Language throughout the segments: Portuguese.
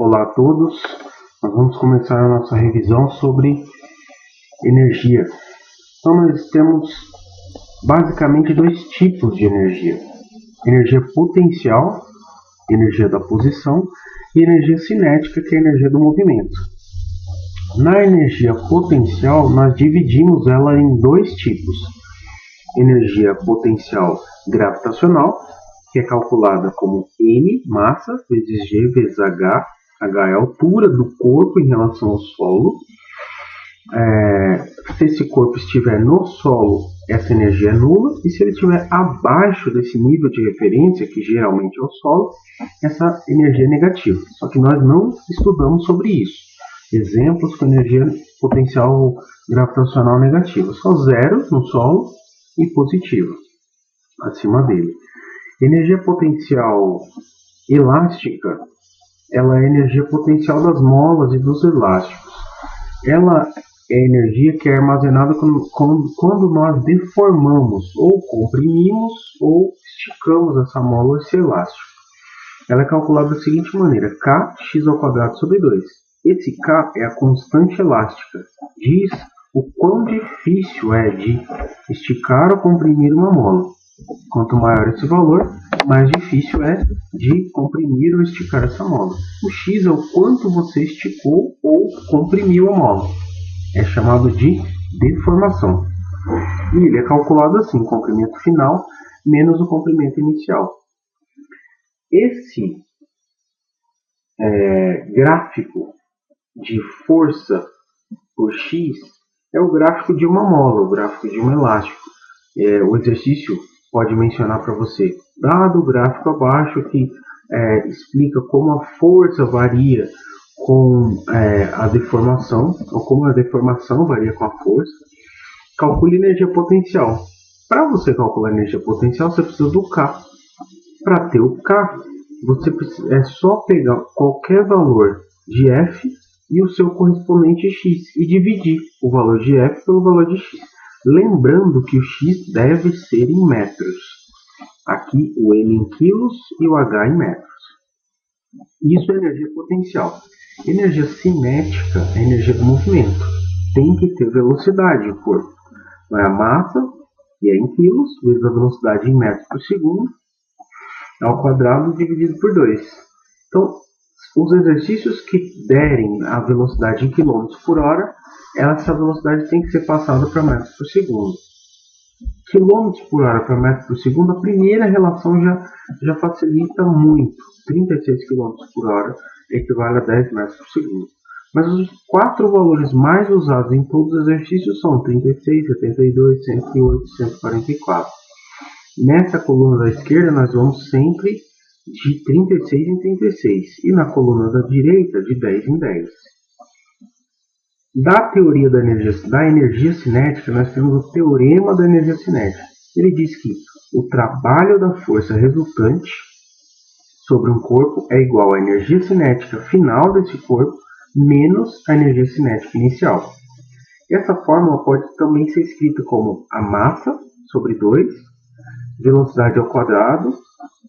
Olá a todos, nós vamos começar a nossa revisão sobre energia. Então nós temos basicamente dois tipos de energia: energia potencial, energia da posição, e energia cinética, que é a energia do movimento. Na energia potencial, nós dividimos ela em dois tipos: energia potencial gravitacional, que é calculada como M, massa, vezes G, vezes H. H é a altura do corpo em relação ao solo. Se esse corpo estiver no solo, essa energia é nula, e se ele estiver abaixo desse nível de referência, que geralmente é o solo, essa energia é negativa. Só que nós não estudamos sobre isso. Exemplos com energia potencial gravitacional negativa: só zero no solo e positiva acima dele. Energia potencial elástica, ela é a energia potencial das molas e dos elásticos. Ela é a energia que é armazenada quando nós deformamos, ou comprimimos, ou esticamos essa mola ou esse elástico. Ela é calculada da seguinte maneira: Kx² sobre 2. Esse K é a constante elástica. Diz o quão difícil é de esticar ou comprimir uma mola. Quanto maior esse valor, mais difícil é de comprimir ou esticar essa mola. O X é o quanto você esticou ou comprimiu a mola. É chamado de deformação. E ele é calculado assim: comprimento final menos o comprimento inicial. Esse gráfico de força por X é o gráfico de uma mola, o gráfico de um elástico. O exercício pode mencionar para você, dado o gráfico abaixo, que explica como a força varia com a deformação, ou como a deformação varia com a força. Calcule energia potencial. Para você calcular energia potencial, você precisa do K. Para ter o K, é só pegar qualquer valor de F e o seu correspondente X e dividir o valor de F pelo valor de X. Lembrando que o X deve ser em metros. Aqui o M em quilos e o H em metros. Isso é energia potencial. Energia cinética é energia do movimento. Tem que ter velocidade o corpo. É a massa, que é em quilos, vezes a velocidade em metros por segundo, ao quadrado dividido por 2. Então, os exercícios que derem a velocidade em quilômetros por hora, essa velocidade tem que ser passada para metros por segundo. Quilômetros por hora para metros por segundo, a primeira relação já facilita muito. 36 km por hora equivale a 10 metros por segundo. Mas os 4 valores mais usados em todos os exercícios são 36, 72, 108 e 144. Nessa coluna da esquerda, nós vamos sempre de 36 em 36. E na coluna da direita, de 10 em 10. Da teoria da energia cinética, nós temos o teorema da energia cinética. Ele diz que o trabalho da força resultante sobre um corpo é igual à energia cinética final desse corpo menos a energia cinética inicial. Essa fórmula pode também ser escrita como a massa sobre 2, velocidade ao quadrado,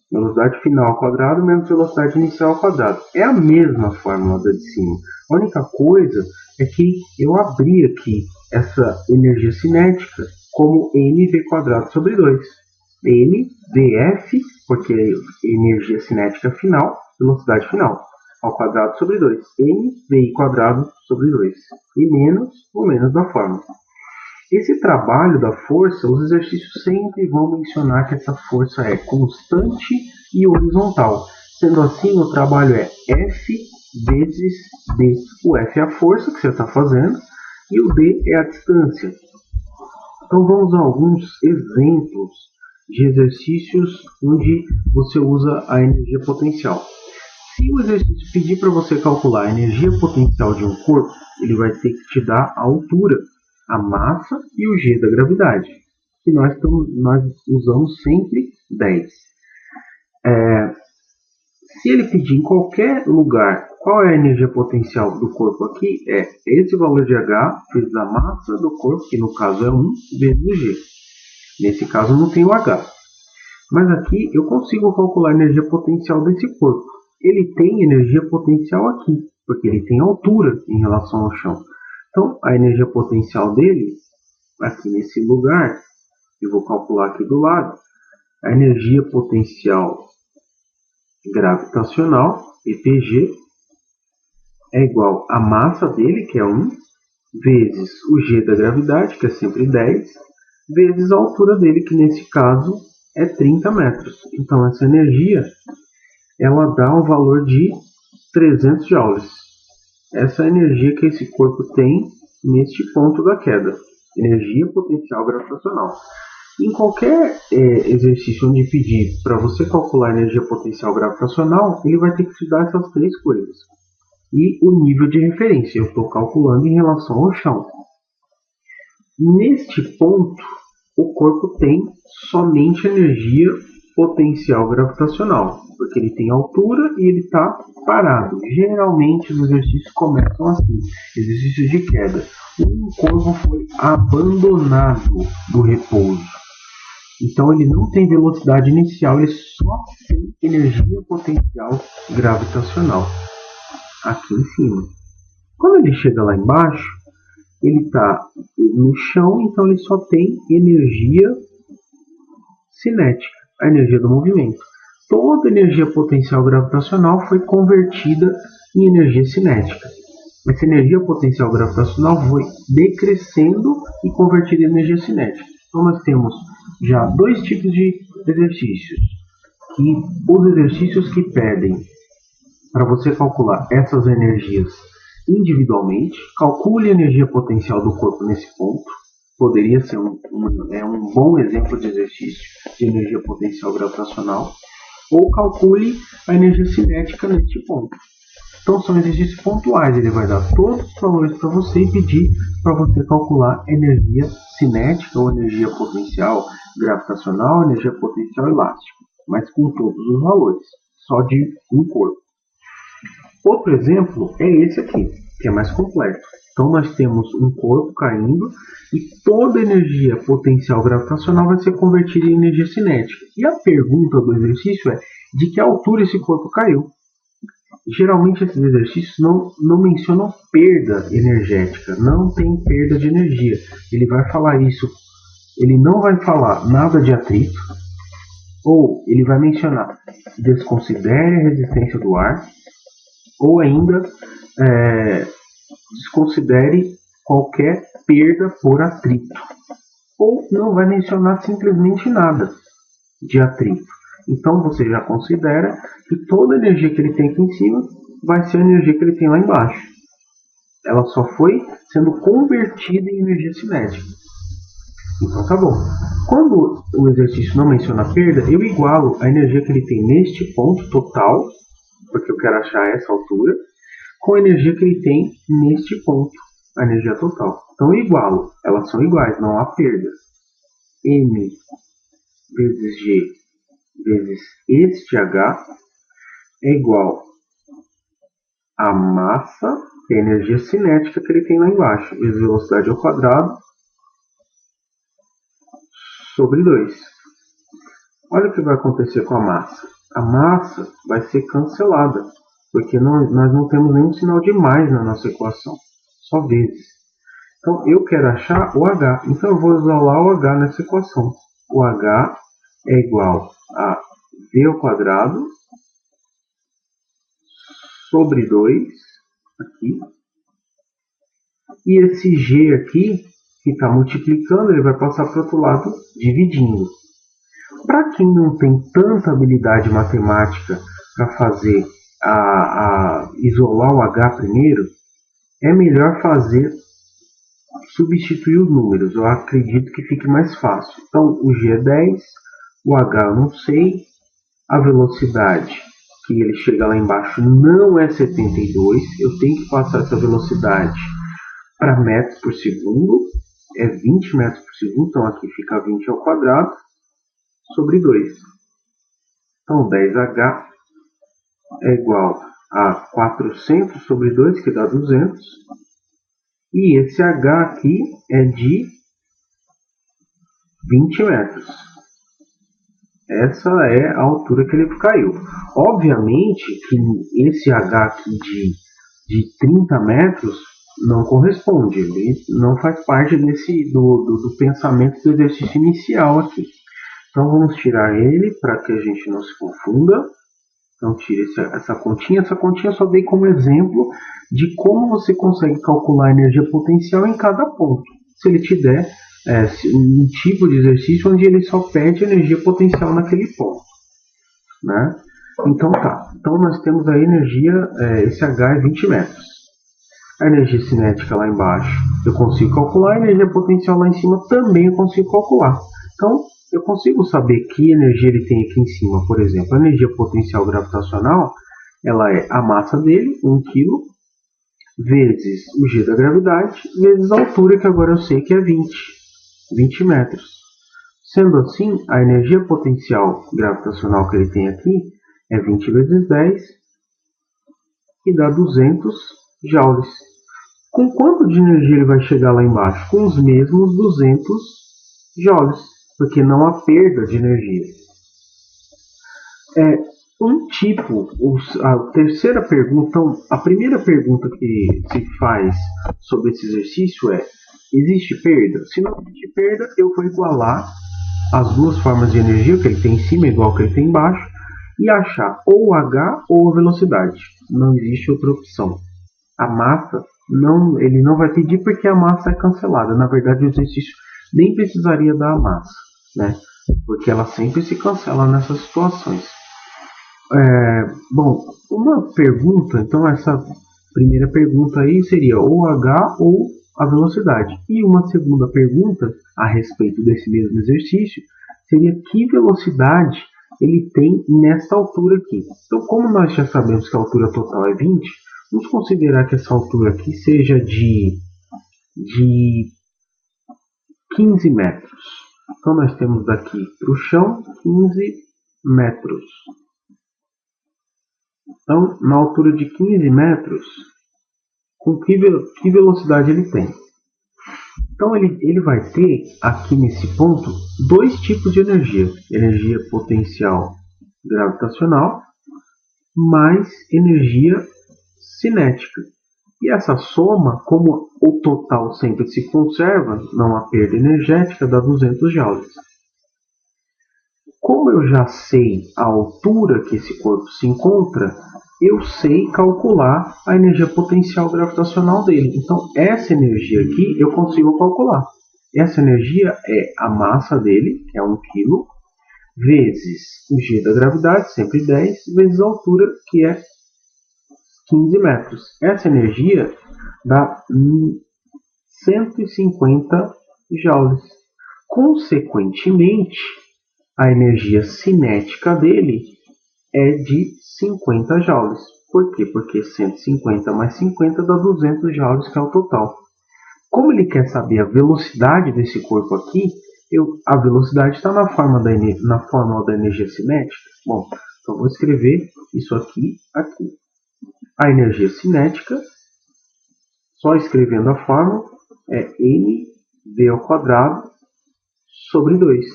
velocidade final ao quadrado menos velocidade inicial ao quadrado. É a mesma fórmula da de cima. A única coisa é que eu abri aqui essa energia cinética como mv² sobre 2. mvf, porque é energia cinética final, velocidade final, ao quadrado sobre 2. mvi² sobre 2. E menos o menos da fórmula. Esse trabalho da força, os exercícios sempre vão mencionar que essa força é constante e horizontal. Sendo assim, o trabalho é F vezes D. O F é a força que você está fazendo e o D é a distância. Então vamos a alguns exemplos de exercícios onde você usa a energia potencial. Se o exercício pedir para você calcular a energia potencial de um corpo, ele vai ter que te dar a altura, a massa e o G da gravidade, que nós usamos sempre 10. Se ele pedir em qualquer lugar qual é a energia potencial do corpo aqui, é esse valor de H vezes a massa do corpo, que no caso é 1, vezes o G. Nesse caso não tem o H. Mas aqui eu consigo calcular a energia potencial desse corpo. ele tem energia potencial aqui, porque ele tem altura em relação ao chão. Então, a energia potencial dele, aqui nesse lugar, eu vou calcular aqui do lado, a energia potencial gravitacional, EPG, é igual à massa dele, que é 1, vezes o G da gravidade, que é sempre 10, vezes a altura dele, que nesse caso é 30 metros. Então, essa energia, ela dá um valor de 300 joules. Essa é a energia que esse corpo tem neste ponto da queda. Energia potencial gravitacional. Em qualquer exercício onde pedir para você calcular a energia potencial gravitacional, ele vai ter que te dar essas três coisas. E o nível de referência, eu estou calculando em relação ao chão. Neste ponto, o corpo tem somente energia potencial gravitacional, porque ele tem altura e ele está parado. Geralmente os exercícios começam assim, exercícios de queda. Um corpo foi abandonado do repouso. Então ele não tem velocidade inicial, ele só tem energia potencial gravitacional aqui em cima. Quando ele chega lá embaixo, ele está no chão, então ele só tem energia cinética, a energia do movimento. Toda energia potencial gravitacional foi convertida em energia cinética. Essa energia potencial gravitacional foi decrescendo e convertida em energia cinética. Então nós temos já dois tipos de exercícios. E os exercícios que pedem para você calcular essas energias individualmente, calcule a energia potencial do corpo nesse ponto. Poderia ser um bom exemplo de exercício de energia potencial gravitacional. Ou calcule a energia cinética neste ponto. Então são exercícios pontuais, ele vai dar todos os valores para você e pedir para você calcular energia cinética ou energia potencial gravitacional, energia potencial elástica, mas com todos os valores, só de um corpo. Outro exemplo é esse aqui, que é mais completo. Então nós temos um corpo caindo e toda a energia potencial gravitacional vai ser convertida em energia cinética. E a pergunta do exercício é de que altura esse corpo caiu. Geralmente esses exercícios não mencionam perda energética, não tem perda de energia. Ele vai falar isso, ele não vai falar nada de atrito, ou ele vai mencionar desconsidere a resistência do ar, ou ainda desconsidere qualquer perda por atrito. Ou não vai mencionar simplesmente nada de atrito. Então você já considera que toda a energia que ele tem aqui em cima vai ser a energia que ele tem lá embaixo. Ela só foi sendo convertida em energia cinética. Então tá bom. Quando o exercício não menciona perda, eu igualo a energia que ele tem neste ponto total, porque eu quero achar essa altura, com a energia que ele tem neste ponto, a energia total. Então eu igualo, elas são iguais, não há perda. M vezes G vezes este H é igual a massa, que é a energia cinética que ele tem lá embaixo, vezes velocidade ao quadrado, sobre 2. Olha o que vai acontecer com a massa. A massa vai ser cancelada, porque nós não temos nenhum sinal de mais na nossa equação, só vezes. Então eu quero achar o H, então eu vou isolar o H nessa equação. O H é igual a V ao quadrado sobre 2, aqui. E esse G aqui, que está multiplicando, ele vai passar para o outro lado dividindo. Para quem não tem tanta habilidade matemática para fazer isolar o H primeiro, é melhor substituir os números. Eu acredito que fique mais fácil. Então o G é 10, o H eu não sei, a velocidade que ele chega lá embaixo não é 72, eu tenho que passar essa velocidade para metros por segundo, é 20 metros por segundo, então aqui fica 20 ao quadrado, sobre 2. Então 10H é igual a 400 sobre 2, que dá 200, e esse H aqui é de 20 metros. Essa é a altura que ele caiu. Obviamente que esse H aqui de 30 metros não corresponde, ele não faz parte do pensamento do exercício inicial aqui. Então vamos tirar ele para que a gente não se confunda. Então tire essa continha. Essa continha eu só dei como exemplo de como você consegue calcular a energia potencial em cada ponto. Se ele te der um tipo de exercício onde ele só perde energia potencial naquele ponto, né? Então tá. Então nós temos a energia, esse H é 20 metros. A energia cinética lá embaixo eu consigo calcular, a energia potencial lá em cima também eu consigo calcular. Então eu consigo saber que energia ele tem aqui em cima. Por exemplo, a energia potencial gravitacional, ela é a massa dele, 1 kg, vezes o g da gravidade, vezes a altura, que agora eu sei que é 20 metros. Sendo assim, a energia potencial gravitacional que ele tem aqui é 20 vezes 10 e dá 200 joules. Com quanto de energia ele vai chegar lá embaixo? Com os mesmos 200 joules, porque não há perda de energia. A terceira pergunta, então, a primeira pergunta que se faz sobre esse exercício é: existe perda? Se não existe perda, eu vou igualar as duas formas de energia, que ele tem em cima igual ao que ele tem embaixo, e achar ou o H ou a velocidade. Não existe outra opção. A massa, ele não vai pedir porque a massa é cancelada. Na verdade, o exercício nem precisaria dar a massa, né? Porque ela sempre se cancela nessas situações. Bom, uma pergunta, então essa primeira pergunta aí seria ou H ou a velocidade. E uma segunda pergunta a respeito desse mesmo exercício seria que velocidade ele tem nessa altura aqui. Então, como nós já sabemos que a altura total é 20, vamos considerar que essa altura aqui seja de 15 metros. Então, nós temos daqui para o chão 15 metros. Então, na altura de 15 metros, com que velocidade ele tem? Então, ele vai ter aqui nesse ponto dois tipos de energia. Energia potencial gravitacional mais energia cinética. E essa soma, como o total sempre se conserva, não há perda energética, dá 200 joules. Como eu já sei a altura que esse corpo se encontra, eu sei calcular a energia potencial gravitacional dele. Então, essa energia aqui eu consigo calcular. Essa energia é a massa dele, que é 1 kg, vezes o g da gravidade, sempre 10, vezes a altura, que é 15 metros. Essa energia dá 150 joules. Consequentemente, a energia cinética dele é de 50 joules. Por quê? Porque 150 mais 50 dá 200 joules, que é o total. Como ele quer saber a velocidade desse corpo aqui, a velocidade está na fórmula da energia cinética. Bom, então vou escrever isso aqui. A energia cinética, só escrevendo a fórmula, é mv ao quadrado sobre 2.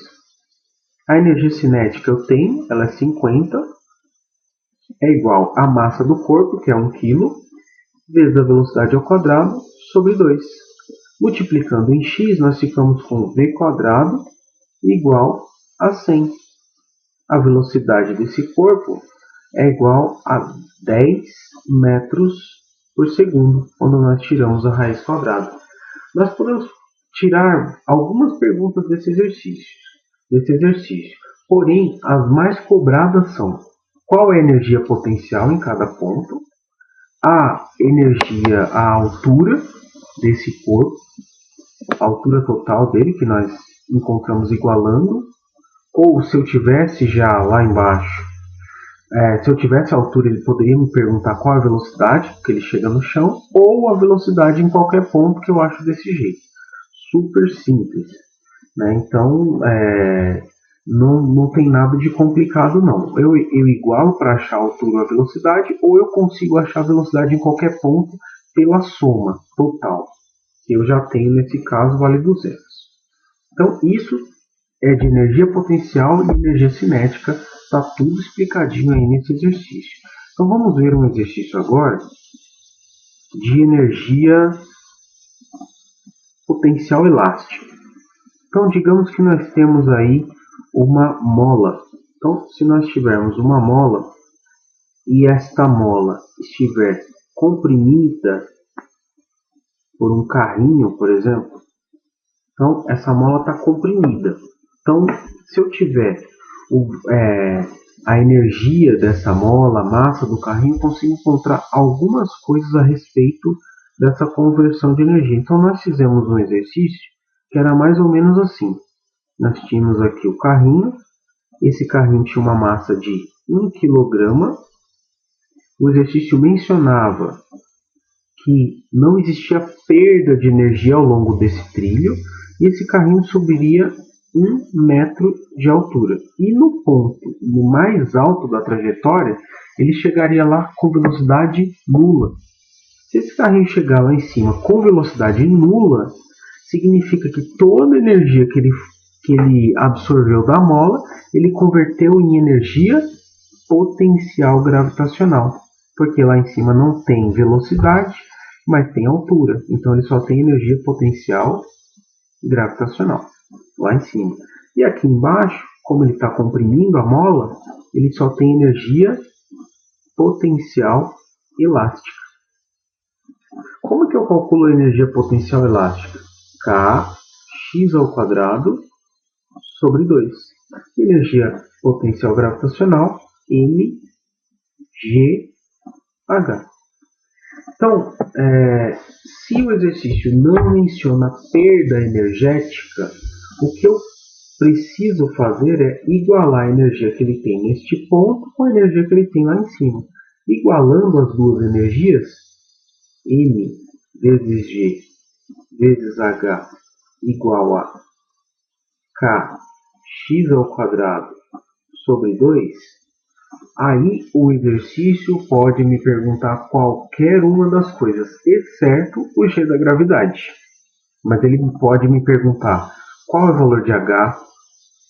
A energia cinética eu tenho, ela é 50, é igual à massa do corpo, que é 1 kg, vezes a velocidade ao quadrado sobre 2. Multiplicando em x, nós ficamos com v quadrado igual a 100. A velocidade desse corpo é igual a 10 metros por segundo, quando nós tiramos a raiz quadrada. Nós podemos tirar algumas perguntas desse exercício. Porém, as mais cobradas são: qual é a energia potencial em cada ponto? A altura desse corpo, a altura total dele, que nós encontramos igualando. Ou se eu tivesse já lá embaixo, se eu tivesse a altura, ele poderia me perguntar qual a velocidade que ele chega no chão, ou a velocidade em qualquer ponto, que eu acho desse jeito. Super simples, né? Então, não tem nada de complicado, não. Eu igualo para achar a altura ou a velocidade, ou eu consigo achar a velocidade em qualquer ponto pela soma total, que eu já tenho nesse caso, vale 200. Então, isso é de energia potencial e energia cinética. Está tudo explicadinho aí nesse exercício. Então vamos ver um exercício agora de energia potencial elástica. Então digamos que nós temos aí uma mola. Então se nós tivermos uma mola e esta mola estiver comprimida por um carrinho, por exemplo, então essa mola está comprimida. Então se eu tiver a energia dessa mola, a massa do carrinho, eu consigo encontrar algumas coisas a respeito dessa conversão de energia. Então nós fizemos um exercício que era mais ou menos assim. Nós tínhamos aqui o carrinho, esse carrinho tinha uma massa de 1 kg. O exercício mencionava que não existia perda de energia ao longo desse trilho, e esse carrinho subiria 1 metro de altura. E no ponto no mais alto da trajetória, ele chegaria lá com velocidade nula. Se esse carrinho chegar lá em cima com velocidade nula, significa que toda a energia que ele absorveu da mola, ele converteu em energia potencial gravitacional. Porque lá em cima não tem velocidade, mas tem altura. Então ele só tem energia potencial gravitacional lá em cima. E aqui embaixo, como ele está comprimindo a mola, ele só tem energia potencial elástica. Como que eu calculo a energia potencial elástica? Kx² sobre 2. Energia potencial gravitacional, mgh. Então, se o exercício não menciona perda energética, o que eu preciso fazer é igualar a energia que ele tem neste ponto com a energia que ele tem lá em cima. Igualando as duas energias, m vezes g vezes h igual a kx² sobre 2, aí o exercício pode me perguntar qualquer uma das coisas, exceto o g da gravidade. Mas ele pode me perguntar qual é o valor de h.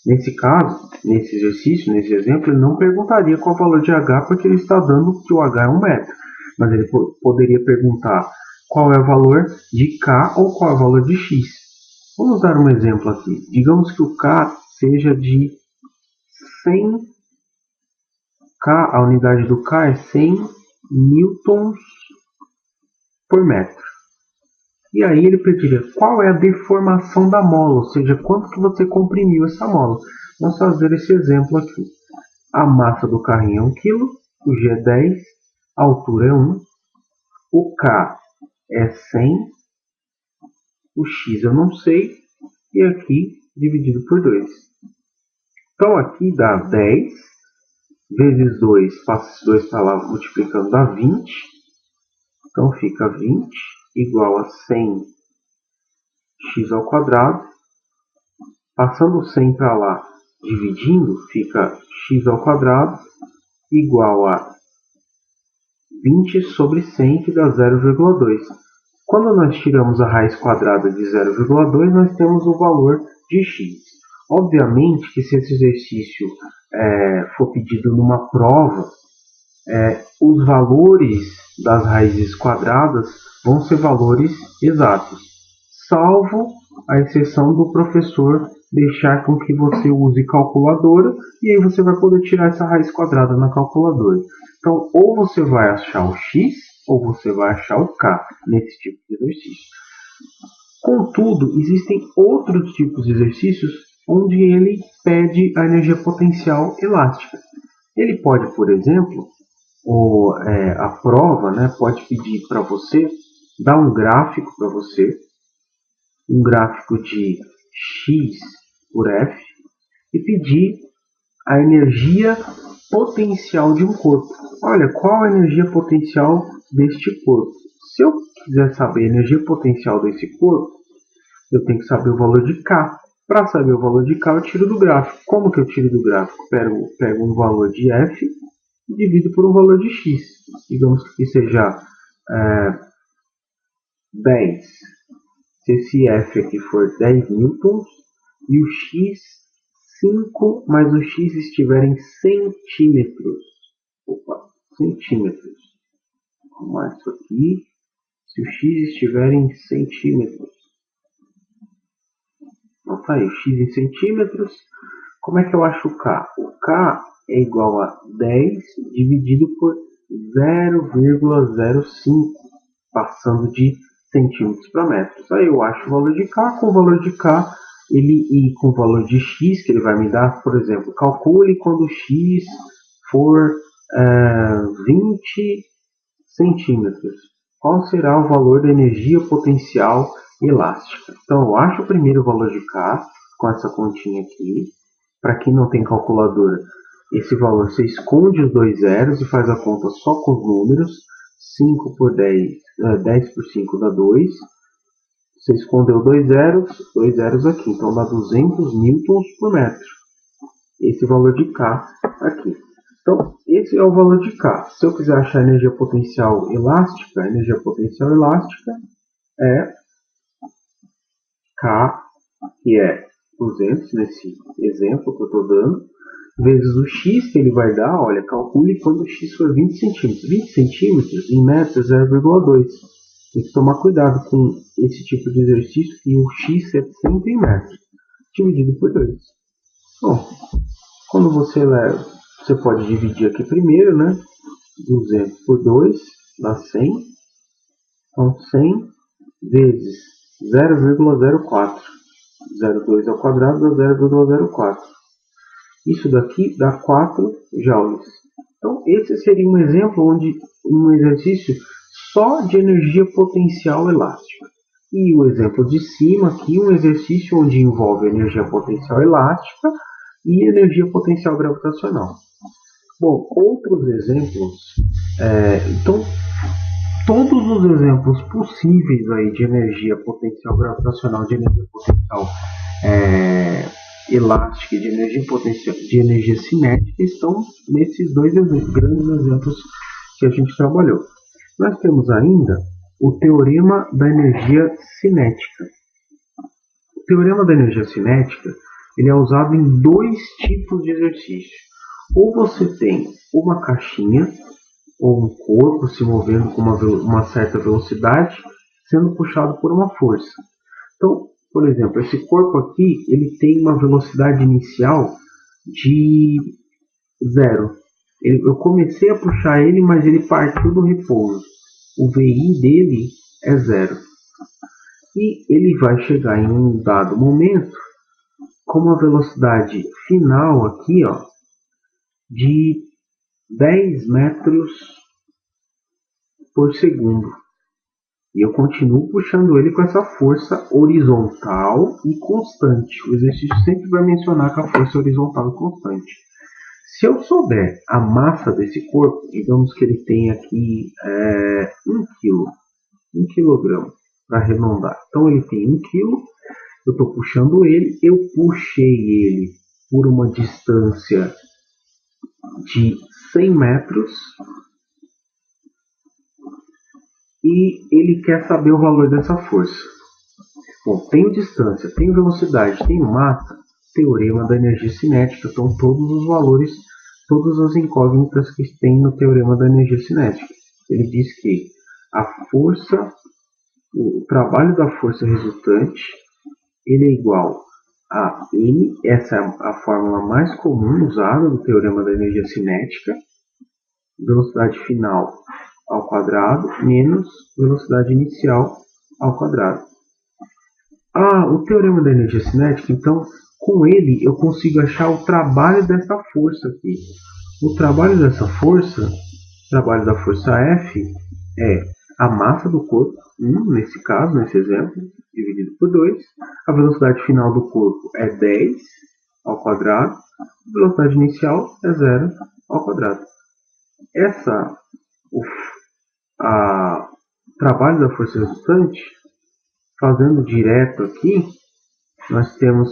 Nesse caso, nesse exercício, nesse exemplo, ele não perguntaria qual é o valor de h, porque ele está dando que o h é 1 metro. Mas ele poderia perguntar qual é o valor de k ou qual é o valor de x. Vamos dar um exemplo aqui. Digamos que o k seja de 100 K, a unidade do K é 100 newtons por metro. E aí ele pediria qual é a deformação da mola, ou seja, quanto que você comprimiu essa mola. Vamos fazer esse exemplo aqui. A massa do carrinho é 1 kg, o G é 10, a altura é 1, o K é 100, o X eu não sei, e aqui dividido por 2. Então aqui dá 10 vezes 2, passa esses 2 para lá, multiplicando dá 20. Então fica 20 igual a 100 x². Passando o 100 para lá, dividindo, fica x² igual a 20 sobre 100, que dá 0,2. Quando nós tiramos a raiz quadrada de 0,2, nós temos o valor de x. Obviamente que se esse exercício for pedido numa prova, os valores das raízes quadradas vão ser valores exatos, salvo a exceção do professor deixar com que você use calculadora, e aí você vai poder tirar essa raiz quadrada na calculadora. Então, ou você vai achar o x, ou você vai achar o k nesse tipo de exercício. Contudo, existem outros tipos de exercícios onde ele pede a energia potencial elástica. Ele pode, por exemplo, a prova, pode pedir para você, dar um gráfico para você, um gráfico de x por f, e pedir a energia potencial de um corpo. Olha, qual a energia potencial deste corpo? Se eu quiser saber a energia potencial desse corpo, eu tenho que saber o valor de K. Para saber o valor de K, eu tiro do gráfico. Como que eu tiro do gráfico? Pego um valor de F e divido por um valor de X. Digamos que seja 10. Se esse F aqui for 10 newtons e o X 5 mais o x estiver em centímetros. Opa, centímetros. Vamos arrumar isso aqui. Se o x estiver em centímetros. Então tá aí, o x em centímetros. Como é que eu acho o k? O k é igual a 10 dividido por 0,05, passando de centímetros para metros. Aí eu acho o valor de k, com o valor de k e com o valor de x, que ele vai me dar, por exemplo, calcule quando x for 20 centímetros. Qual será o valor da energia potencial elástica? Então eu acho primeiro o valor de k, com essa continha aqui. Para quem não tem calculadora, esse valor você esconde os dois zeros e faz a conta só com os números. 5 por 10, 10 por 5 dá 2. Você escondeu dois zeros aqui, então dá 200 newtons por metro. Esse valor de K aqui. Então, esse é o valor de K. Se eu quiser achar a energia potencial elástica, é K, que é 200 nesse exemplo que eu estou dando, vezes o x que ele vai dar. Olha, calcule quando o x for 20 centímetros. 20 centímetros em metros é 0,2. Tem que tomar cuidado com esse tipo de exercício e o x é sempre em metros, dividido por 2. Bom, quando você leva, você pode dividir aqui primeiro, né? 200 por 2 dá 100. Então 100 vezes 0,04. 0,2 ao quadrado dá 0,04. Isso daqui dá 4 joules. Então esse seria um exemplo onde um exercício só de energia potencial elástica. E o exemplo de cima aqui, um exercício onde envolve energia potencial elástica e energia potencial gravitacional. Bom, outros exemplos, então todos os exemplos possíveis aí de energia potencial gravitacional, de energia potencial elástica e de energia cinética estão nesses dois grandes exemplos que a gente trabalhou. Nós temos ainda o teorema da energia cinética. O teorema da energia cinética ele é usado em dois tipos de exercício. Ou você tem uma caixinha ou um corpo se movendo com uma certa velocidade, sendo puxado por uma força. Então, por exemplo, esse corpo aqui ele tem uma velocidade inicial de 0. Eu comecei a puxar ele, mas ele partiu do repouso. O VI dele é 0. E ele vai chegar em um dado momento com uma velocidade final aqui, ó, de 10 metros por segundo. E eu continuo puxando ele com essa força horizontal e constante. O exercício sempre vai mencionar que a força é horizontal e constante. Se eu souber a massa desse corpo, digamos que ele tem aqui 1 quilograma, para arredondar. Então ele tem 1 quilo, eu estou puxando ele, eu puxei ele por uma distância de 100 metros e ele quer saber o valor dessa força. Bom, tenho distância, tenho velocidade, tenho massa, teorema da energia cinética, então todos os valores, todas as incógnitas que tem no teorema da energia cinética. Ele diz que a força, o trabalho da força resultante, ele é igual a M, essa é a fórmula mais comum usada no teorema da energia cinética, velocidade final ao quadrado menos velocidade inicial ao quadrado. O teorema da energia cinética, então, com ele eu consigo achar o trabalho dessa força aqui. O trabalho dessa força, o trabalho da força F, é a massa do corpo, 1 nesse caso, nesse exemplo, dividido por 2. A velocidade final do corpo é 10 ao quadrado. A velocidade inicial é 0 ao quadrado. O trabalho da força resultante, fazendo direto aqui, nós temos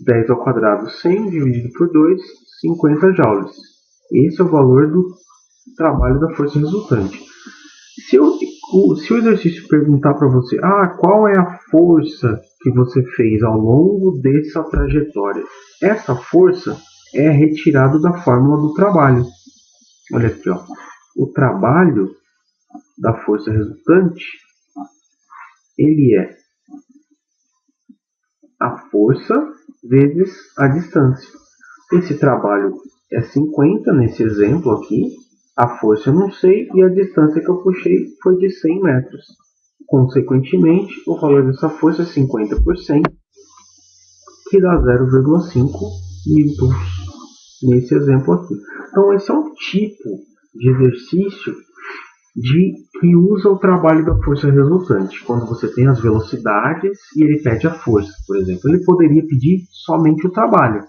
10 ao quadrado 100 dividido por 2, 50 joules. Esse é o valor do trabalho da força resultante. Se eu Se o exercício perguntar para você, qual é a força que você fez ao longo dessa trajetória? Essa força é retirada da fórmula do trabalho. Olha aqui, ó. O trabalho da força resultante, ele é a força vezes a distância. Esse trabalho é 50 nesse exemplo aqui. A força eu não sei e a distância que eu puxei foi de 100 metros. Consequentemente, o valor dessa força é 50%, que dá 0,5 newtons nesse exemplo aqui. Então, esse é um tipo de exercício que usa o trabalho da força resultante. Quando você tem as velocidades e ele pede a força, por exemplo, ele poderia pedir somente o trabalho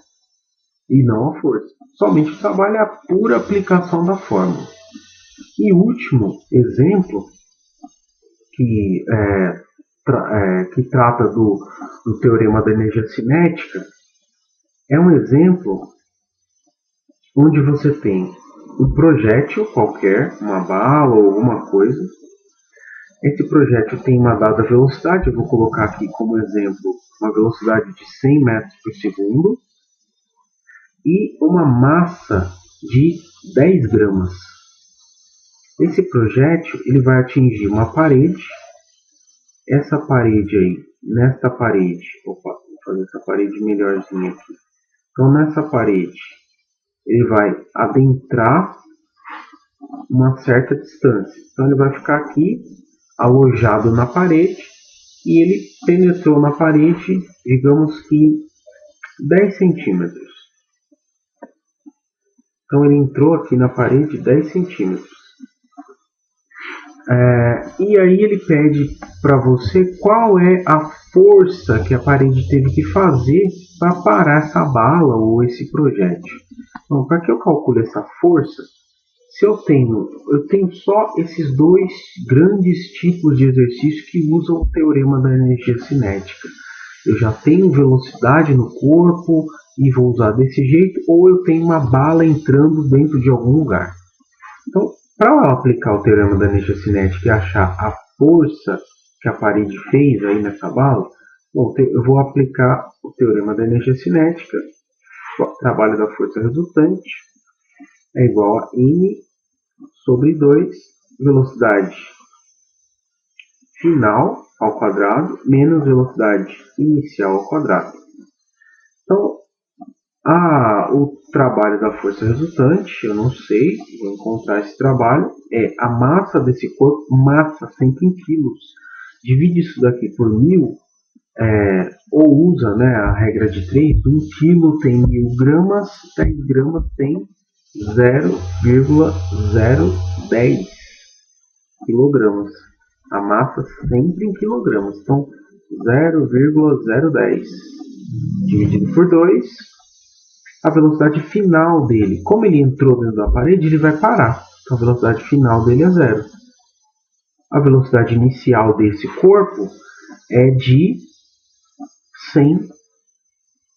e não a força. Somente o trabalho é a pura aplicação da fórmula. E o último exemplo que trata do teorema da energia cinética é um exemplo onde você tem um projétil qualquer, uma bala ou alguma coisa. Esse projétil tem uma dada velocidade, eu vou colocar aqui como exemplo uma velocidade de 100 metros por segundo e uma massa de 10 gramas. Esse projétil ele vai atingir uma parede. Essa parede aí, nesta parede, vou fazer essa parede melhorzinha aqui. Então nessa parede ele vai adentrar uma certa distância. Então ele vai ficar aqui alojado na parede e ele penetrou na parede, digamos que 10 centímetros. Então ele entrou aqui na parede 10 centímetros. E aí ele pede para você qual é a força que a parede teve que fazer para parar essa bala ou esse projétil. Então, para que eu calcule essa força, se eu tenho só esses dois grandes tipos de exercício que usam o teorema da energia cinética. Eu já tenho velocidade no corpo e vou usar desse jeito, ou eu tenho uma bala entrando dentro de algum lugar. Então, para aplicar o teorema da energia cinética e achar a força que a parede fez aí nessa bala, eu vou aplicar o teorema da energia cinética. O trabalho da força resultante é igual a m sobre 2 velocidade final ao quadrado menos velocidade inicial ao quadrado. Então, o trabalho da força resultante, eu não sei, vou encontrar esse trabalho, é a massa desse corpo, massa sempre em quilos. Divide isso daqui por 1000, ou usa a regra de 3, 1 quilo tem 1000 gramas, 10 gramas tem 0,010 quilogramas. A massa sempre em quilogramas, então 0,010 dividido por 2, a velocidade final dele. Como ele entrou dentro da parede, ele vai parar. Então a velocidade final dele é 0. A velocidade inicial desse corpo é de 100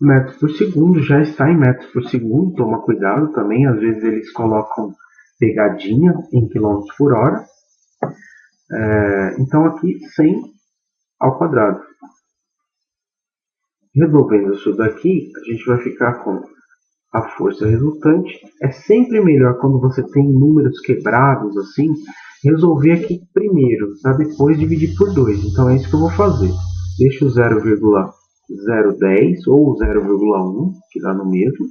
metros por segundo. Já está em metros por segundo. Toma cuidado também. Às vezes eles colocam pegadinha em quilômetros por hora. Então aqui 100 ao quadrado. Resolvendo isso daqui, a gente vai ficar com a força resultante. É sempre melhor quando você tem números quebrados assim, resolver aqui primeiro, para depois dividir por 2. Então é isso que eu vou fazer. Deixa o 0,010 ou 0,1, que dá no mesmo,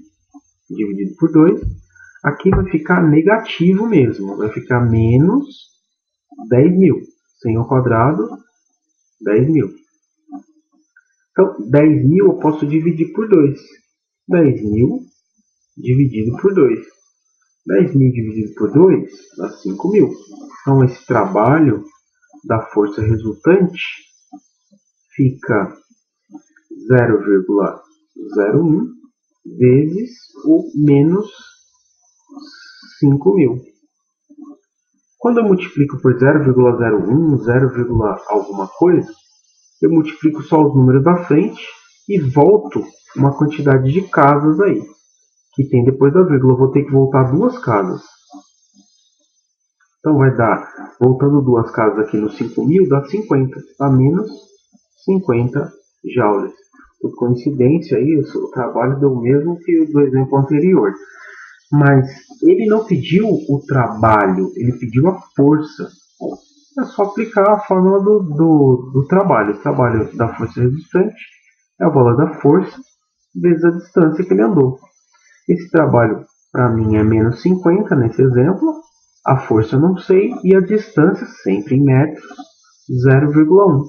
dividido por 2. Aqui vai ficar negativo mesmo, vai ficar menos 10.000. 100 ao quadrado, 10.000. Então, 10.000 eu posso dividir por 2. 10.000 dividido por 2. 10.000 dividido por 2 dá 5.000. Então, esse trabalho da força resultante fica 0,01 vezes o menos 5.000. Quando eu multiplico por 0,01, 0, alguma coisa, eu multiplico só os números da frente e volto uma quantidade de casas aí, que tem depois da vírgula. Eu vou ter que voltar 2 casas. Então vai dar, voltando duas casas aqui no 5.000, dá 50, a menos 50 joules. Por coincidência, isso, o trabalho deu o mesmo que o do exemplo anterior. Mas ele não pediu o trabalho, ele pediu a força. É só aplicar a fórmula do trabalho. O trabalho da força resistente é o valor da força vezes a distância que ele andou. Esse trabalho, para mim, é menos 50 nesse exemplo. A força eu não sei e a distância, sempre em metros, 0,1.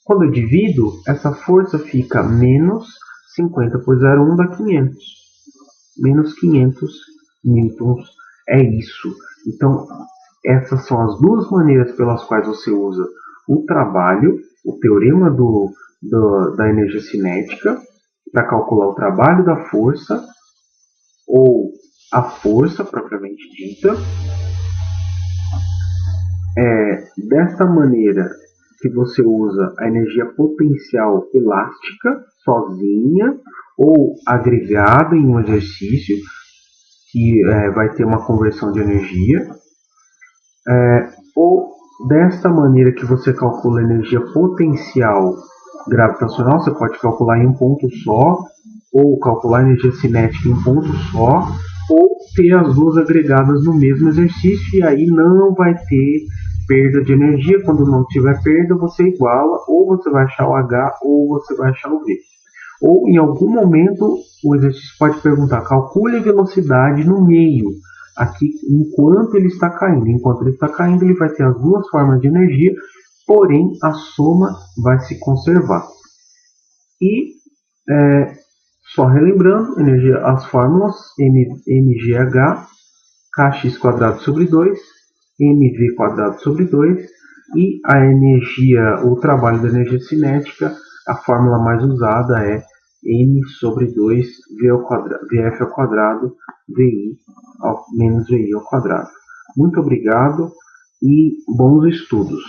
Quando eu divido, essa força fica menos 50 por 0,1 dá 500. Menos 500 newtons. É isso. Então, essas são as duas maneiras pelas quais você usa o trabalho, o teorema da energia cinética, para calcular o trabalho da força, ou a força propriamente dita. Desta maneira que você usa a energia potencial elástica sozinha ou agregada em um exercício que vai ter uma conversão de energia, ou desta maneira que você calcula a energia potencial gravitacional, você pode calcular em um ponto só, ou calcular a energia cinética em um ponto só, ou ter as duas agregadas no mesmo exercício, e aí não vai ter perda de energia. Quando não tiver perda, você iguala, ou você vai achar o H, ou você vai achar o V. Ou em algum momento o exercício pode perguntar, calcule a velocidade no meio, aqui enquanto ele está caindo. Enquanto ele está caindo, ele vai ter as duas formas de energia, porém a soma vai se conservar. E só relembrando, energia, as fórmulas mgh, kx² sobre 2, mv² sobre 2, e a energia, o trabalho da energia cinética, a fórmula mais usada é m sobre 2 vf ao quadrado vi menos vi ao quadrado. Muito obrigado e bons estudos!